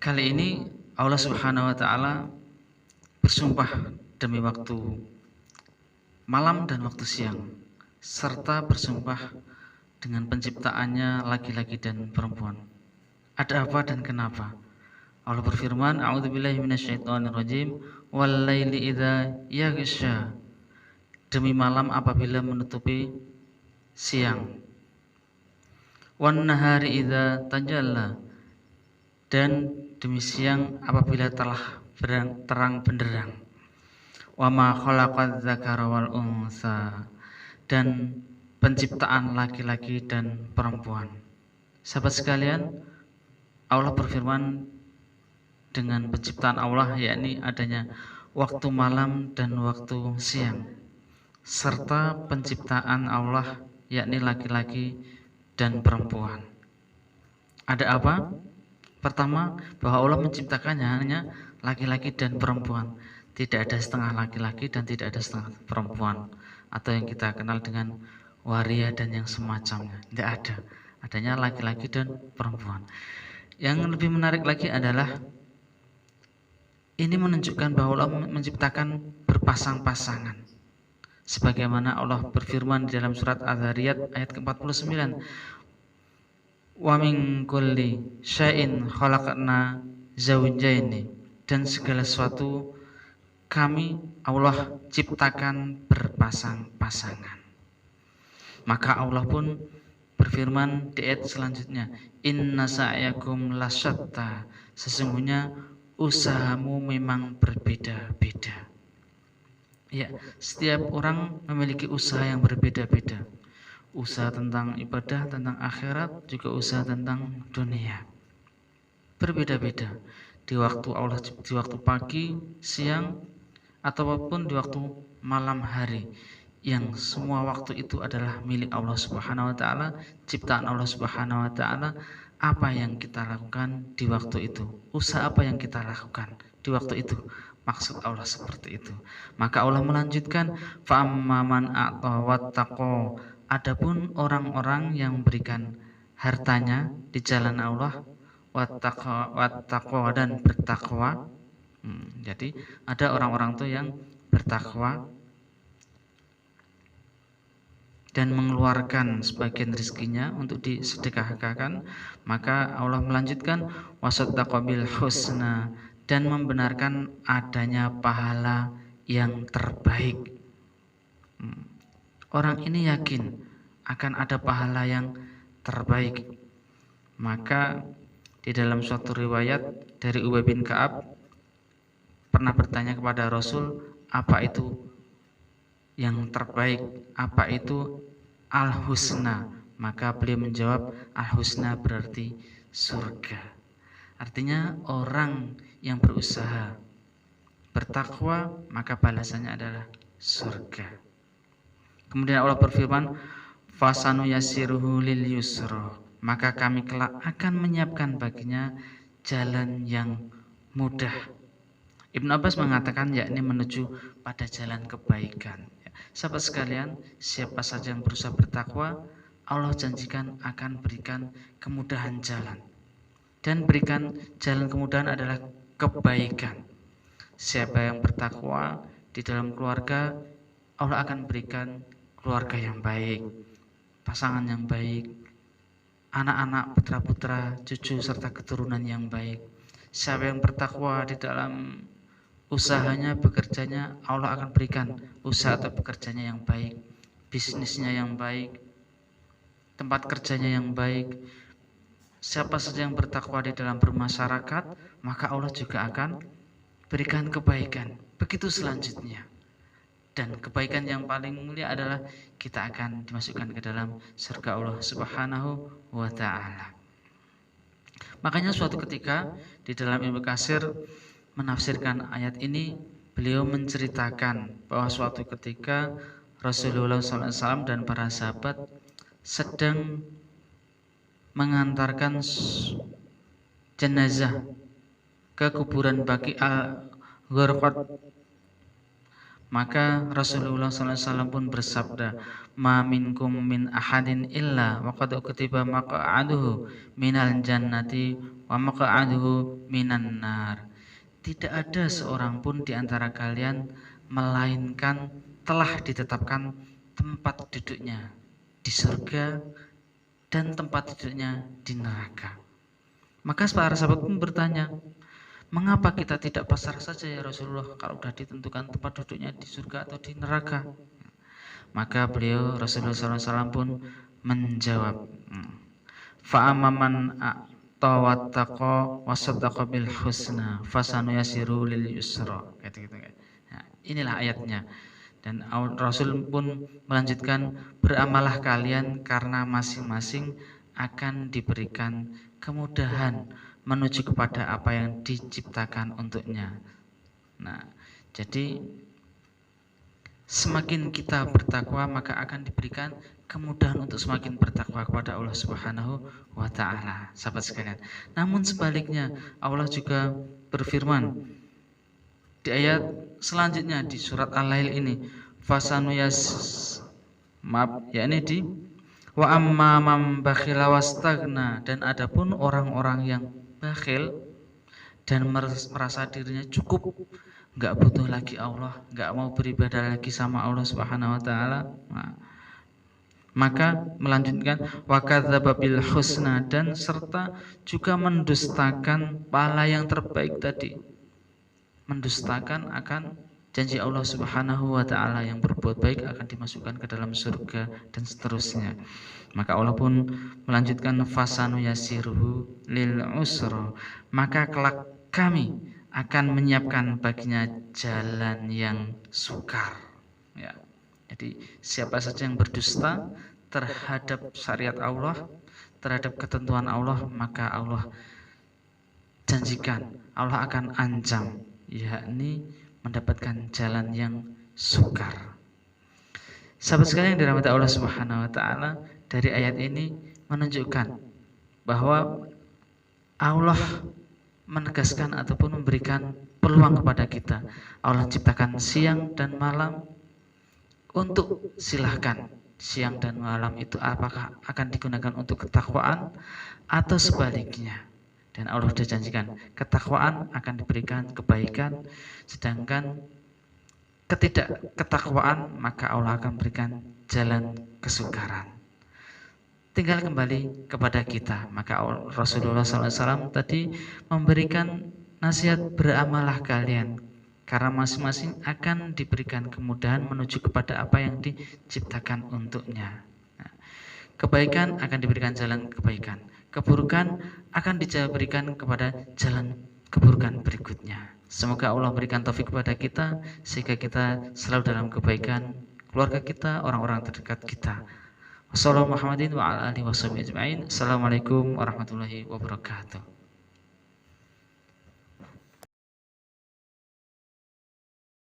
Kali ini Allah Subhanahu wa taala bersumpah demi waktu malam dan waktu siang, serta bersumpah dengan penciptaannya laki-laki dan perempuan. Ada apa dan kenapa? Allah berfirman, "A'udzubillahi minasyaitonirrajim, wal laili idza yaghsha." Demi malam apabila menutupi siang. Wan nahari idza tajalla. Dan demi siang apabila telah terang benderang. Wa ma khalaqadz dzakara wal unsa, dan penciptaan laki-laki dan perempuan. Sahabat sekalian, Allah berfirman dengan penciptaan Allah, yakni adanya waktu malam dan waktu siang, serta penciptaan Allah, yakni laki-laki dan perempuan. Ada apa? Pertama, bahwa Allah menciptakannya hanya laki-laki dan perempuan. Tidak ada setengah laki-laki dan tidak ada setengah perempuan, atau yang kita kenal dengan waria dan yang semacamnya. Tidak ada. Adanya laki-laki dan perempuan. Yang lebih menarik lagi adalah ini menunjukkan bahwa Allah menciptakan berpasang-pasangan. Sebagaimana Allah berfirman di dalam surat Az-Zariyat ayat ke-49, wa min kulli syai'in khalaqna zawjaini, dan segala sesuatu kami Allah ciptakan berpasang-pasangan. Maka Allah pun berfirman di ayat selanjutnya, inna sa'yakum lasyatta, sesungguhnya usahamu memang berbeda-beda. Ya, setiap orang memiliki usaha yang berbeda-beda. Usaha tentang ibadah, tentang akhirat, juga usaha tentang dunia. Berbeda-beda. Di waktu Allah, di waktu pagi, siang, ataupun di waktu malam hari. Yang semua waktu itu adalah milik Allah Subhanahu wa taala, ciptaan Allah Subhanahu wa taala. Apa yang kita lakukan di waktu itu? Usaha apa yang kita lakukan di waktu itu? Maksud Allah seperti itu. Maka Allah melanjutkan, fa amman a'ta wattaqo. Adapun orang-orang yang memberikan hartanya di jalan Allah, wattaqwa dan bertakwa. Jadi ada orang-orang tuh yang bertakwa dan mengeluarkan sebagian rezekinya untuk disedekahkan, maka Allah melanjutkan wasaddaqa bil husna, dan membenarkan adanya pahala yang terbaik. Orang ini yakin akan ada pahala yang terbaik. Maka di dalam suatu riwayat dari Ubay bin Ka'ab pernah bertanya kepada Rasul, apa itu yang terbaik? Apa itu al-husna? Maka beliau menjawab, al-husna berarti surga. Artinya orang yang berusaha bertakwa, maka balasannya adalah surga. Kemudian Allah berfirman, fasanu yasiruhu lil yusra, maka kami kelak akan menyiapkan baginya jalan yang mudah. Ibnu Abbas mengatakan yakni menuju pada jalan kebaikan. Sahabat sekalian, siapa saja yang berusaha bertakwa, Allah janjikan akan berikan kemudahan jalan. Dan berikan jalan kemudahan adalah kebaikan. Siapa yang bertakwa di dalam keluarga, Allah akan berikan keluarga yang baik, pasangan yang baik, anak-anak, putra-putra, cucu serta keturunan yang baik. Siapa yang bertakwa di dalam usahanya, bekerjanya, Allah akan berikan usaha atau pekerjaannya yang baik, bisnisnya yang baik, tempat kerjanya yang baik. Siapa saja yang bertakwa di dalam bermasyarakat, maka Allah juga akan berikan kebaikan. Begitu selanjutnya. Dan kebaikan yang paling mulia adalah kita akan dimasukkan ke dalam surga Allah Subhanahu wa ta'ala. Makanya suatu ketika di dalam Ibnu Katsir menafsirkan ayat ini, beliau menceritakan bahwa suatu ketika Rasulullah SAW dan para sahabat sedang mengantarkan jenazah ke kuburan Baqi al-Gharqad. Maka Rasulullah SAW pun bersabda, "Ma minkum min ahadin illa wa qad kutiba maq'aduhu minal jannati wa maq'aduhu minan nar." Tidak ada seorang pun di antara kalian melainkan telah ditetapkan tempat duduknya di surga dan tempat duduknya di neraka. Maka para sahabat pun bertanya, "Mengapa kita tidak pasrah saja ya Rasulullah kalau sudah ditentukan tempat duduknya di surga atau di neraka?" Maka beliau Rasulullah SAW pun menjawab, "Fa'amaman tawattaqa wasaddaqa bil husna fasanuyasiru lil yusra." Gitu-gitu. Nah, inilah ayatnya. Dan Rasul pun melanjutkan, "Beramalah kalian karena masing-masing akan diberikan kemudahan menuju kepada apa yang diciptakan untuknya." Nah, jadi semakin kita bertakwa maka akan diberikan kemudahan untuk semakin bertakwa kepada Allah Subhanahu wa taala, sahabat sekalian. Namun sebaliknya, Allah juga berfirman di ayat selanjutnya di surat Al-Lail ini, yakni di wa amma man bakhila wastagna, dan adapun orang-orang yang bakhil dan merasa dirinya cukup, nggak butuh lagi Allah, nggak mau beribadah lagi sama Allah Subhanahu wa taala, maka melanjutkan wa kadzdzaba bil husna, dan serta juga mendustakan pahala yang terbaik tadi, mendustakan akan janji Allah Subhanahu wa taala yang berbuat baik akan dimasukkan ke dalam surga dan seterusnya. Maka Allah pun melanjutkan fasanu yasiruhu lil usra, maka kelak kami akan menyiapkan baginya jalan yang sukar. Ya. Jadi siapa saja yang berdusta terhadap syariat Allah, terhadap ketentuan Allah, maka Allah janjikan, Allah akan ancam, yakni mendapatkan jalan yang sukar. Sahabat sekalian yang dirahmati Allah Subhanahu wa taala, dari ayat ini menunjukkan bahwa Allah menegaskan ataupun memberikan peluang kepada kita. Allah ciptakan siang dan malam untuk silahkan siang dan malam itu apakah akan digunakan untuk ketakwaan atau sebaliknya. Dan Allah sudah janjikan ketakwaan akan diberikan kebaikan, sedangkan ketidakketakwaan maka Allah akan berikan jalan kesukaran. Tinggal kembali kepada kita. Maka Rasulullah SAW tadi memberikan nasihat, beramalah kalian karena masing-masing akan diberikan kemudahan menuju kepada apa yang diciptakan untuknya. Nah, kebaikan akan diberikan jalan kebaikan, keburukan akan diberikan kepada jalan keburukan berikutnya. Semoga Allah berikan taufik kepada kita sehingga kita selalu dalam kebaikan, keluarga kita, orang-orang terdekat kita. Wassalamualaikum warahmatullahi wabarakatuh.